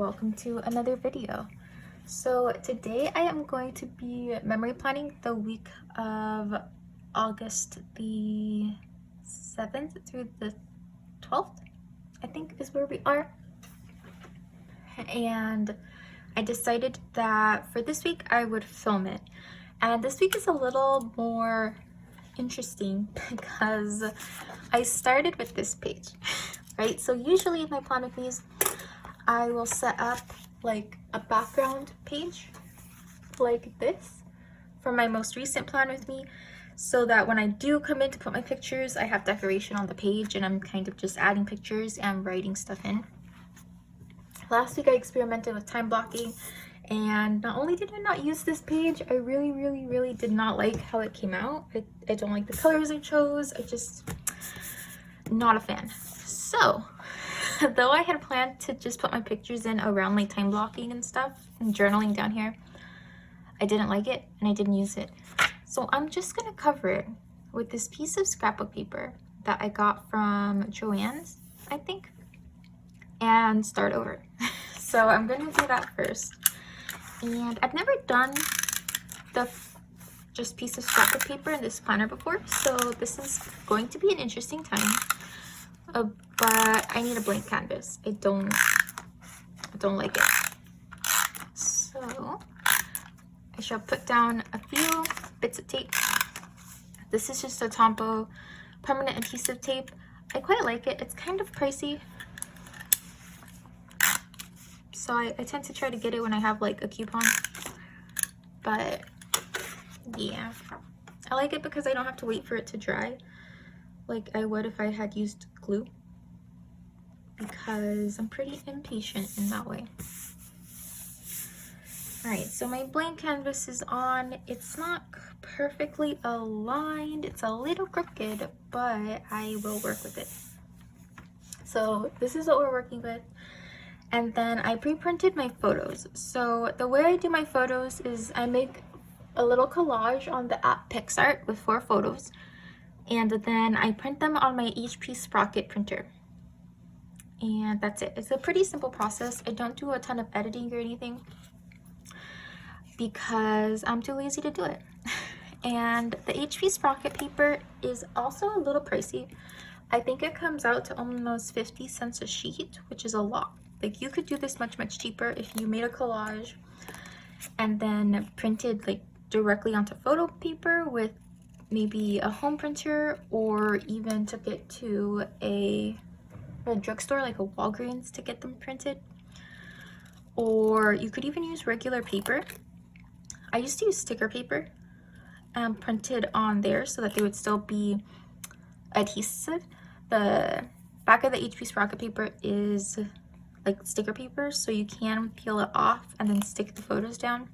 welcome to another video. So today I am going to be memory planning the week of August the 7th through the 12th, I think is where we are. And I decided that for this week I would film it. And this week is a little more interesting because I started with this page, right? So usually in my plan with me's, I will set up like a background page like this for my most recent plan with me, so that when I do come in to put my pictures, I have decoration on the page and I'm kind of just adding pictures and writing stuff in. Last week I experimented with time blocking, and not only did I not use this page, I really did not like how it came out. I don't like the colors I chose. I just not a fan. So though I had planned to just put my pictures in around like time blocking and stuff and journaling down here, I didn't like it and I didn't use it. So I'm just gonna cover it with this piece of scrapbook paper that I got from Joann's, I think, and start over. So I'm gonna do that first. And I've never done the just piece of scrapbook paper in this planner before, so this is going to be an interesting time. But I need a blank canvas. I don't like it. So I shall put down a few bits of tape. This is just a Tombow permanent adhesive tape. I quite like it. It's kind of pricey, so I tend to try to get it when I have like a coupon. But yeah, I like it because I don't have to wait for it to dry like I would if I had used glue, because I'm pretty impatient in that way. Alright, so my blank canvas is on. It's not perfectly aligned. It's a little crooked, but I will work with it. So this is what we're working with. And then I pre-printed my photos. So the way I do my photos is I make a little collage on the app PixArt with 4 photos. And then I print them on my HP Sprocket printer. And that's it. It's a pretty simple process. I don't do a ton of editing or anything because I'm too lazy to do it. And the HP Sprocket paper is also a little pricey. I think it comes out to almost 50 cents a sheet, which is a lot. Like, you could do this much cheaper if you made a collage and then printed like directly onto photo paper with maybe a home printer, or even took it to a drugstore like a Walgreens to get them printed. Or you could even use regular paper. I used to use sticker paper and printed on there so that they would still be adhesive. The back of the HP Sprocket paper is like sticker paper, so you can peel it off and then stick the photos down.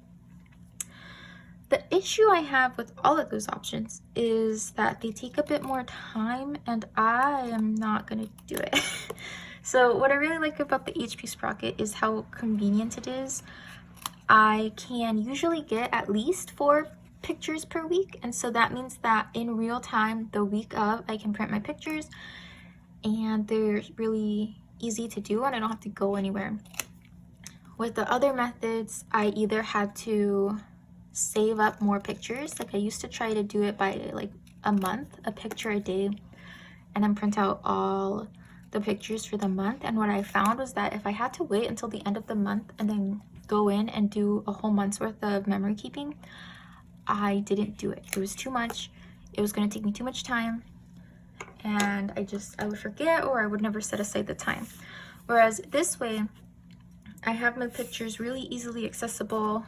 The issue I have with all of those options is that they take a bit more time, and I am not gonna do it. So what I really like about the HP Sprocket is how convenient it is. I can usually get at least 4 pictures per week, and so that means that in real time, the week of, I can print my pictures, and they're really easy to do and I don't have to go anywhere. With the other methods, I either had to save up more pictures. Like, I used to try to do it by like a month, a picture a day, and then print out all the pictures for the month. And what I found was that if I had to wait until the end of the month and then go in and do a whole month's worth of memory keeping, I didn't do it. It was too much. It was going to take me too much time, and I would forget, or I would never set aside the time. Whereas this way, I have my pictures really easily accessible,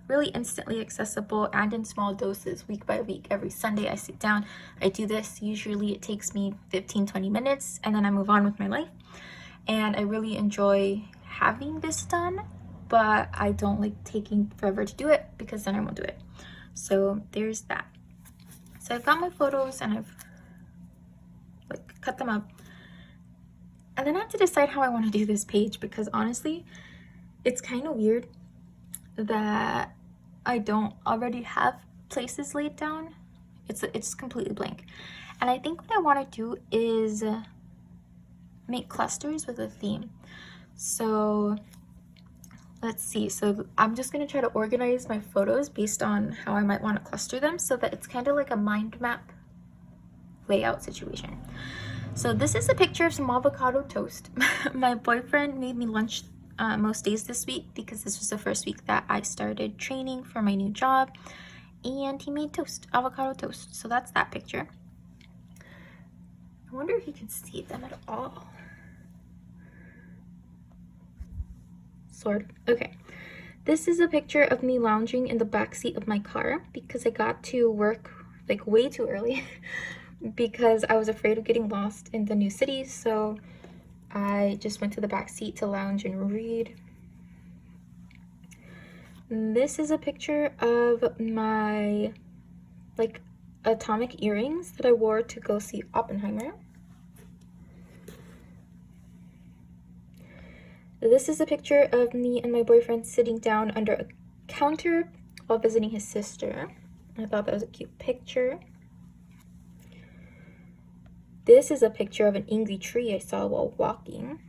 really instantly accessible, and in small doses week by week. Every Sunday I sit down, I do this. Usually it takes me 15-20 minutes, and then I move on with my life. And I really enjoy having this done, but I don't like taking forever to do it, because then I won't do it. So there's that. So I've got my photos and I've like cut them up, and then I have to decide how I want to do this page, because honestly it's kind of weird that I don't already have places laid down. It's completely blank, and I think what I want to do is make clusters with a theme. So let's see. So I'm just going to try to organize my photos based on how I might want to cluster them so that it's kind of like a mind map layout situation. So this is a picture of some avocado toast. My boyfriend made me lunch most days this week because this was the first week that I started training for my new job, and he made toast, avocado toast. So that's that picture. I wonder if you can see them at all. Sort of. Okay. This is a picture of me lounging in the backseat of my car because I got to work like way too early because I was afraid of getting lost in the new city. So I just went to the back seat to lounge and read. This is a picture of my like atomic earrings that I wore to go see Oppenheimer. This is a picture of me and my boyfriend sitting down under a counter while visiting his sister. I thought that was a cute picture. This is a picture of an angry tree I saw while walking.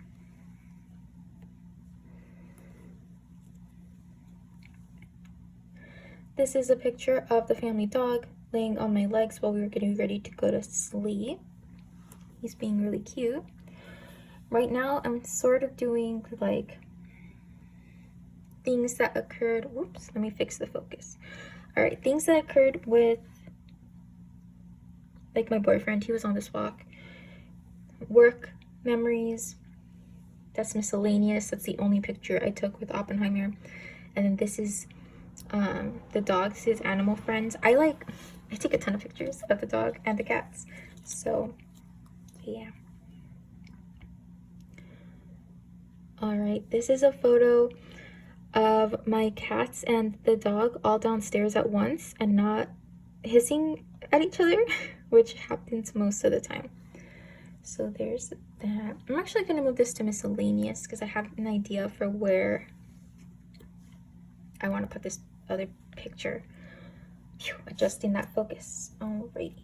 This is a picture of the family dog laying on my legs while we were getting ready to go to sleep. He's being really cute. Right now, I'm sort of doing like things that occurred. Whoops, let me fix the focus. All right, things that occurred with like my boyfriend. He was on this walk. Work memories. That's miscellaneous. That's the only picture I took with Oppenheimer. And then this is the dogs, his animal friends. I take a ton of pictures of the dog and the cats. So yeah. All right, this is a photo of my cats and the dog all downstairs at once and not hissing at each other, which happens most of the time. So there's that. I'm actually gonna move this to miscellaneous because I have an idea for where I want to put this other picture. Phew, adjusting that focus. Alrighty.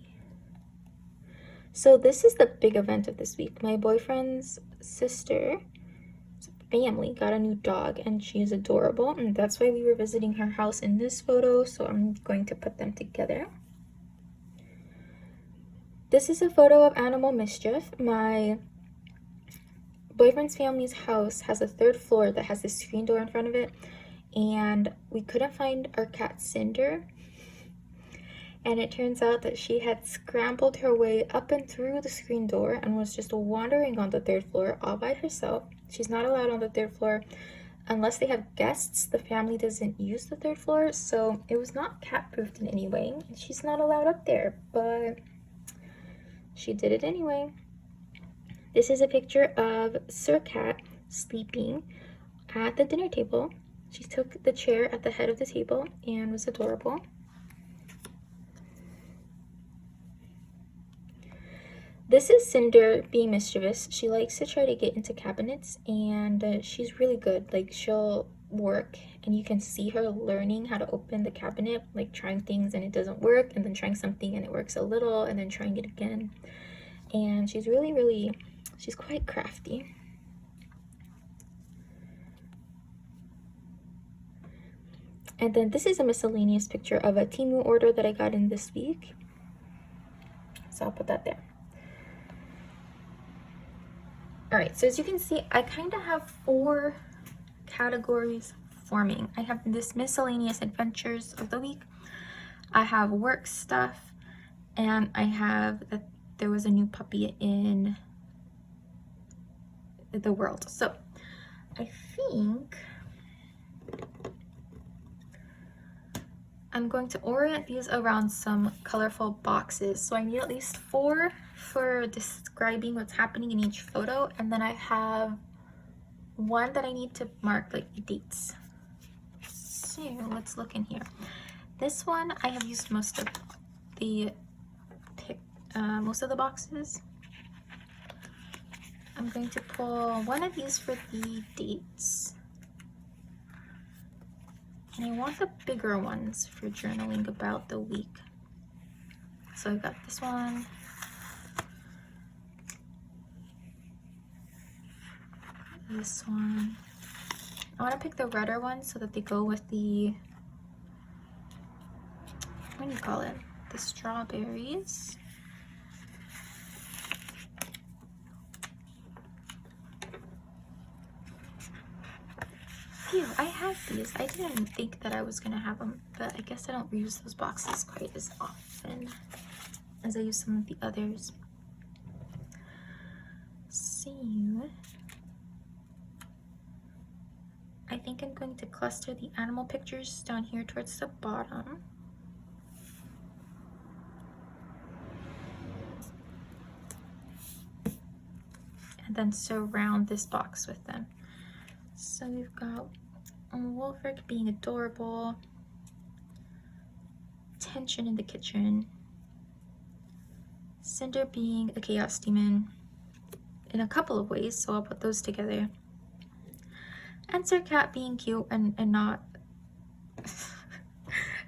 So this is the big event of this week. My boyfriend's sister family got a new dog and she is adorable, and that's why we were visiting her house in this photo, so I'm going to put them together. This is a photo of Animal Mischief. My boyfriend's family's house has a third floor that has this screen door in front of it, and we couldn't find our cat Cinder, and it turns out that she had scrambled her way up and through the screen door and was just wandering on the third floor all by herself. She's not allowed on the third floor unless they have guests. The family doesn't use the third floor, so it was not cat-proofed in any way. She's not allowed up there, but she did it anyway. This is a picture of Sir Cat sleeping at the dinner table. She took the chair at the head of the table and was adorable. This is Cinder being mischievous. She likes to try to get into cabinets, and she's really good. Like, she'll work and you can see her learning how to open the cabinet, like trying things and it doesn't work, and then trying something and it works a little, and then trying it again. And she's she's quite crafty. And then this is a miscellaneous picture of a Temu order that I got in this week. So I'll put that there. All right, so as you can see, I kind of have 4 categories forming. I have this miscellaneous adventures of the week, I have work stuff, and I have that there was a new puppy in the world. So I think I'm going to orient these around some colorful boxes. So I need at least 4 for describing what's happening in each photo, and then I have 1 that I need to mark like dates. So let's look in here. This one I have used most of the boxes. I'm going to pull one of these for the dates. And I want the bigger ones for journaling about the week. So I've got this one. This one. I want to pick the redder ones so that they go with the, what do you call it? The strawberries. Phew, I have these. I didn't think that I was gonna have them, but I guess I don't use those boxes quite as often as I use some of the others. So, I think I'm going to cluster the animal pictures down here towards the bottom. And then surround this box with them. So we've got Wolfric being adorable, tension in the kitchen, Cinder being a chaos demon in a couple of ways, so I'll put those together, and Sir Cat being cute and not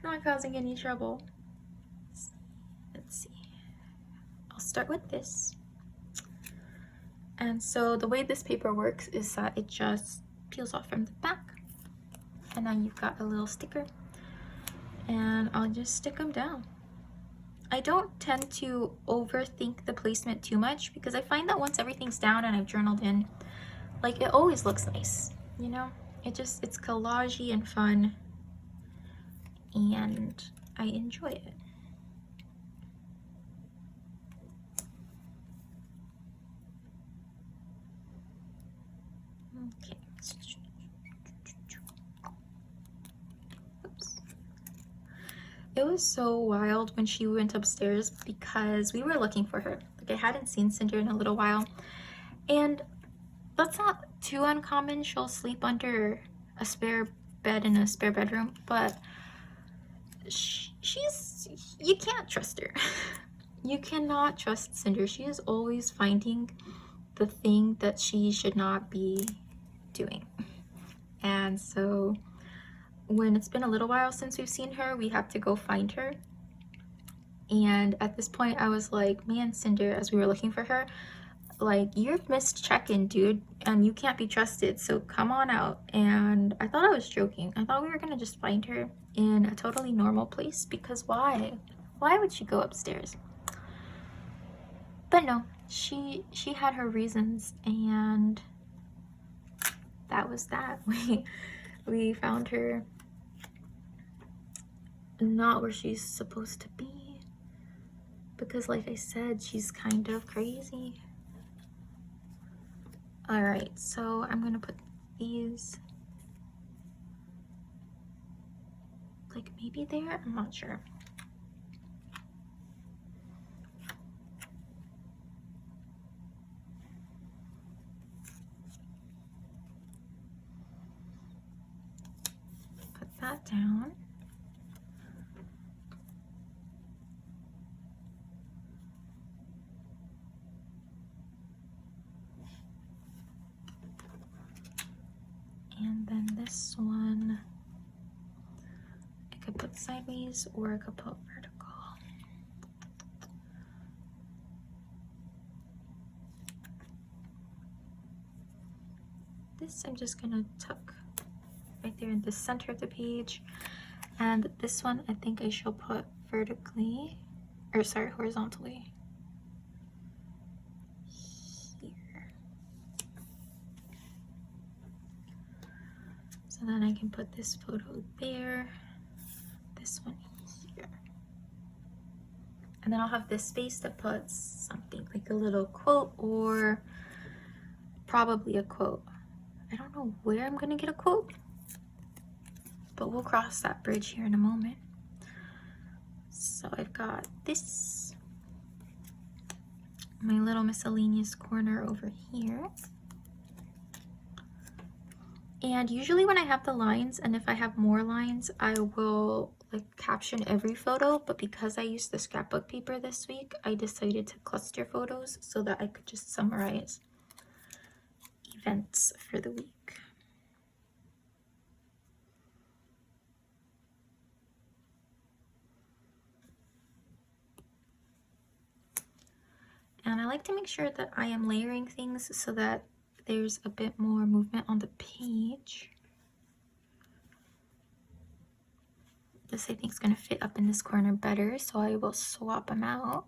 not causing any trouble. Let's see. I'll start with this. And so the way this paper works is that it just peels off from the back, and now you've got a little sticker, and I'll just stick them down. I don't tend to overthink the placement too much because I find that once everything's down and I've journaled in, like, it always looks nice, you know? It's collagey and fun, and I enjoy it. Okay. Oops. It was so wild when she went upstairs because we were looking for her. Like, I hadn't seen Cinder in a little while, and that's not too uncommon. She'll sleep under a spare bed in a spare bedroom, but you can't trust her. You cannot trust Cinder. She is always finding the thing that she should not be doing. And so when it's been a little while since we've seen her, we have to go find her. And at this point I was like, man, Cinder, as we were looking for her, like, you're missed check-in, dude, and you can't be trusted, so come on out. And I thought I was joking. I thought we were gonna just find her in a totally normal place, because why would she go upstairs? But no, she had her reasons, and that was that. We found her not where she's supposed to be, because like I said, she's kind of crazy. All right, so I'm gonna put these like maybe there, I'm not sure. Put that down. And then this one, I could put sideways or I could put vertical. This I'm just gonna tuck right there in the center of the page. And this one I think I shall put vertically, or sorry, horizontally. So then I can put this photo there, this one here. And then I'll have this space that puts something like a little quote, or probably a quote. I don't know where I'm gonna get a quote, but we'll cross that bridge here in a moment. So I've got this, my little miscellaneous corner over here. And usually when I have the lines, and if I have more lines, I will like caption every photo, but because I used the scrapbook paper this week, I decided to cluster photos so that I could just summarize events for the week. And I like to make sure that I am layering things so that there's a bit more movement on the page. This I think is going to fit up in this corner better, so I will swap them out.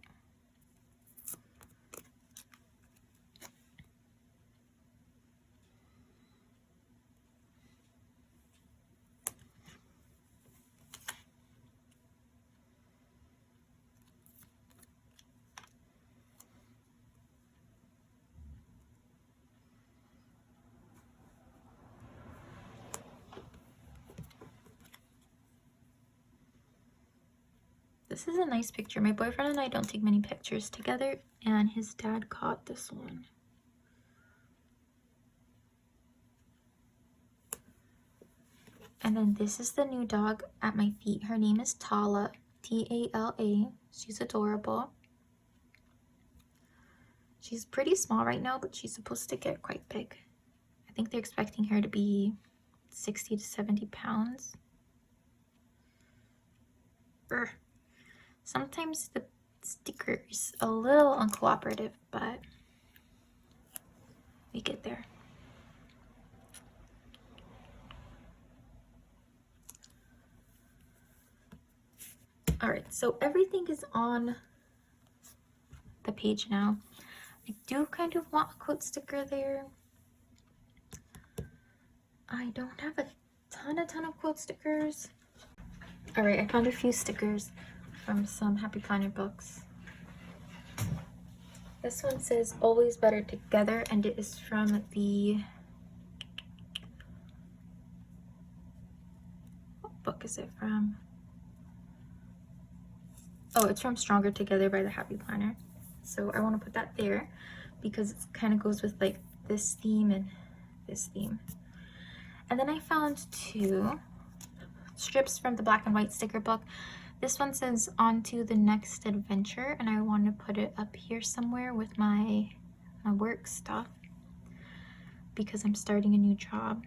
This is a nice picture. My boyfriend and I don't take many pictures together, and his dad caught this one. And then this is the new dog at my feet. Her name is Tala, T-A-L-A. She's adorable. She's pretty small right now, but she's supposed to get quite big. I think they're expecting her to be 60 to 70 pounds. Urgh. Sometimes the sticker is a little uncooperative, but we get there. All right, so everything is on the page now. I do kind of want a quote sticker there. I don't have a ton of quote stickers. All right, I found a few stickers from some Happy Planner books. This one says always better together, and it is from the, what book is it from? Oh, it's from Stronger Together by the Happy Planner. So I want to put that there because it kind of goes with like this theme and this theme. And then I found two strips from the Black and White sticker book. This one says on to the next adventure, and I want to put it up here somewhere with my work stuff because I'm starting a new job.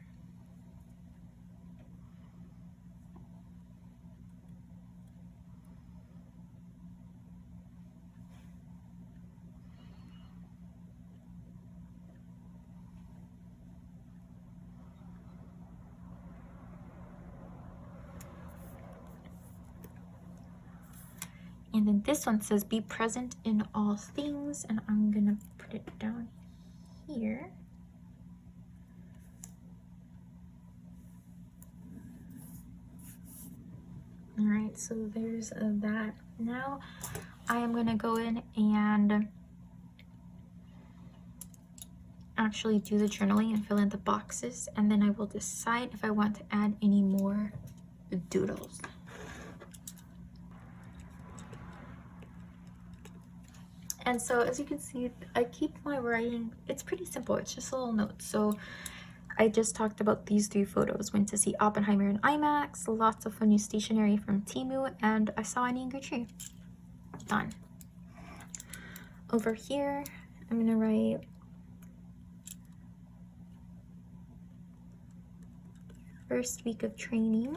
And then this one says be present in all things, and I'm gonna put it down here. All right, so there's that. Now I am gonna go in and actually do the journaling and fill in the boxes, and then I will decide if I want to add any more doodles. And so as you can see, I keep my writing, it's pretty simple, it's just a little note. So I just talked about these 3 photos. Went to see Oppenheimer in IMAX, lots of fun new stationery from Temu, and I saw an angry tree. Done. Over here, I'm gonna write first week of training.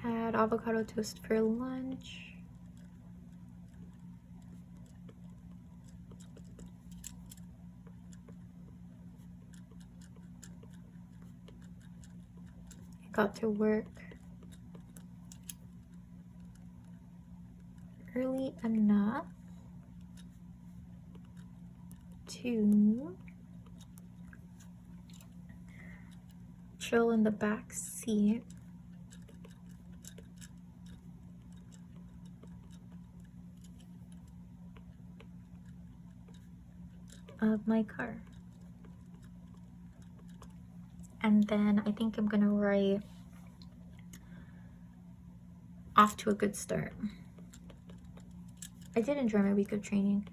Had avocado toast for lunch. Got to work early enough to chill in the back seat of my car. And then I think I'm gonna write off to a good start. I did enjoy my week of training.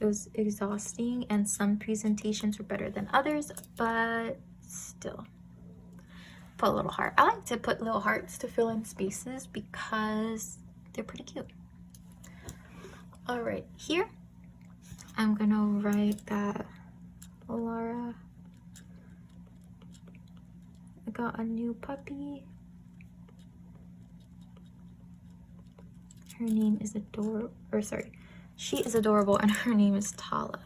It was exhausting and some presentations were better than others, but still. Put a little heart. I like to put little hearts to fill in spaces because they're pretty cute. All right, here I'm gonna write that Laura got a new puppy. Her name is she is adorable, and her name is Tala.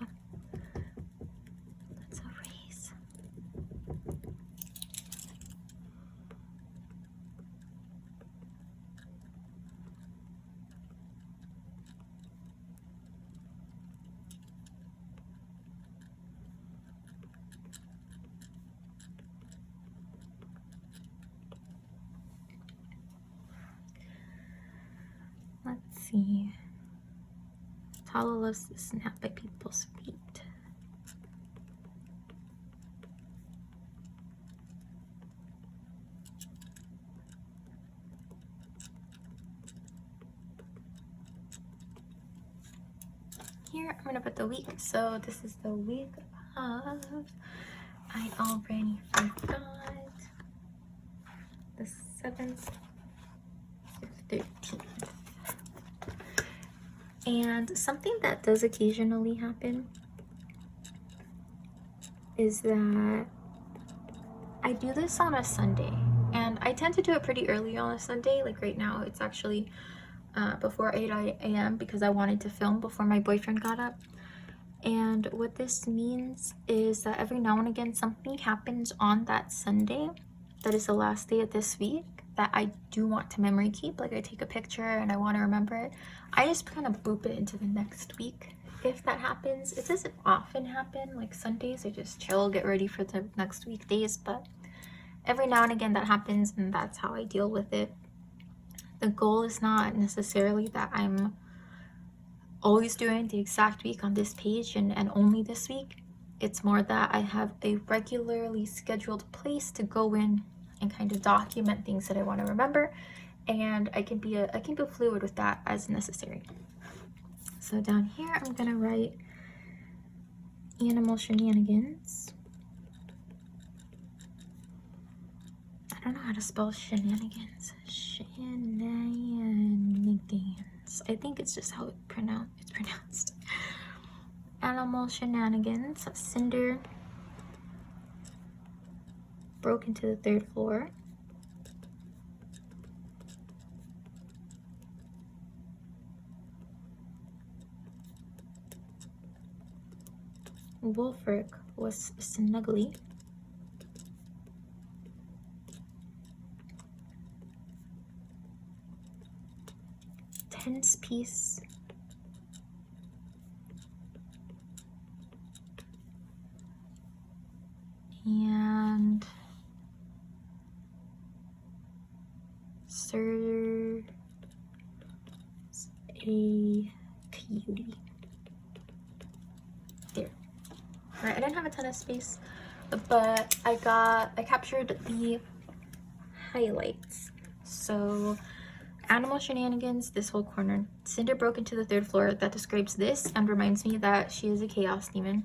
see. Tala loves to snap at people's feet. Here I'm gonna put the week. So this is the week of, I already forgot, the 7th to 13th. And something that does occasionally happen is that I do this on a Sunday, and I tend to do it pretty early on a Sunday. Like right now it's actually before 8 a.m. because I wanted to film before my boyfriend got up. And what this means is that every now and again something happens on that Sunday that is the last day of this week that I do want to memory keep. Like I take a picture and I want to remember it. I just kind of boop it into the next week if that happens. It doesn't often happen. Like Sundays I just chill, get ready for the next weekdays, but every now and again that happens, and that's how I deal with it. The goal is not necessarily that I'm always doing the exact week on this page and only this week. It's more that I have a regularly scheduled place to go in and kind of document things that I want to remember, and I can be fluid with that as necessary. So down here I'm gonna write animal shenanigans. I don't know how to spell shenanigans. Shenanigans. I think it's just how it's pronounced. Animal shenanigans. Cinder broke into the 3rd floor. Wolfric was snuggly. Tense piece. And Sir's a cutie. There. Alright, I didn't have a ton of space, but I captured the highlights. So animal shenanigans, this whole corner. Cinder broke into the 3rd floor. That describes this and reminds me that she is a chaos demon.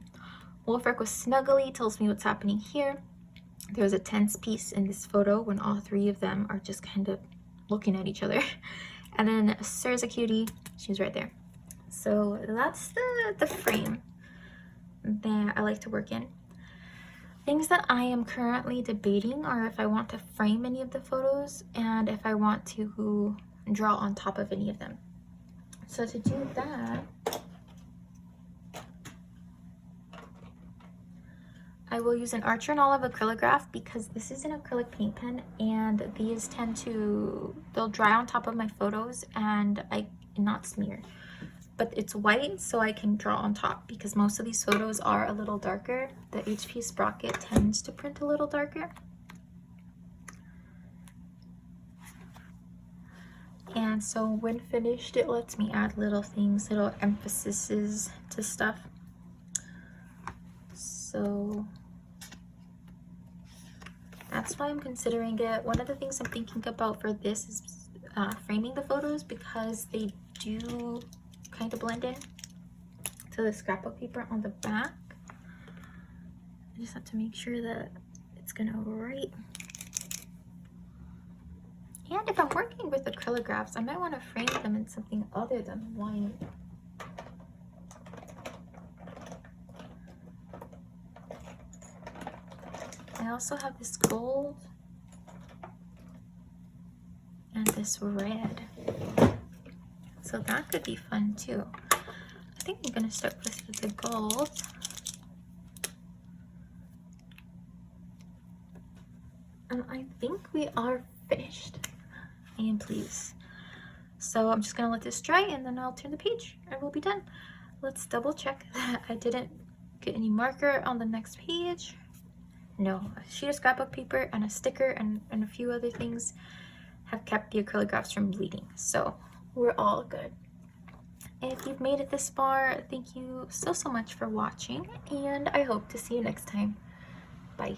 Wolfric was snuggly, tells me what's happening here. There's a tense piece in this photo when all 3 of them are just kind of looking at each other. And then Sir's a cutie, she's right there. So that's the frame that I like to work in. Things that I am currently debating are if I want to frame any of the photos and if I want to draw on top of any of them. So to do that, I will use an Archer and Olive acrylograph because this is an acrylic paint pen, and these they'll dry on top of my photos and not smear. But it's white, so I can draw on top because most of these photos are a little darker. The HP Sprocket tends to print a little darker. And so when finished, it lets me add little things, little emphases to stuff. So that's why I'm considering it. One of the things I'm thinking about for this is framing the photos because they do kind of blend in to the scrapbook paper on the back. I just have to make sure that it's gonna write. And if I'm working with acrylographs, I might want to frame them in something other than white. I also have this gold and this red. So that could be fun too. I think I'm gonna start with the gold. And I think we are finished. I am pleased. So I'm just gonna let this dry and then I'll turn the page and we'll be done. Let's double check that I didn't get any marker on the next page. No, a sheet of scrapbook paper and a sticker and a few other things have kept the acrylographs from bleeding. So we're all good. If you've made it this far, thank you so much for watching, and I hope to see you next time. Bye.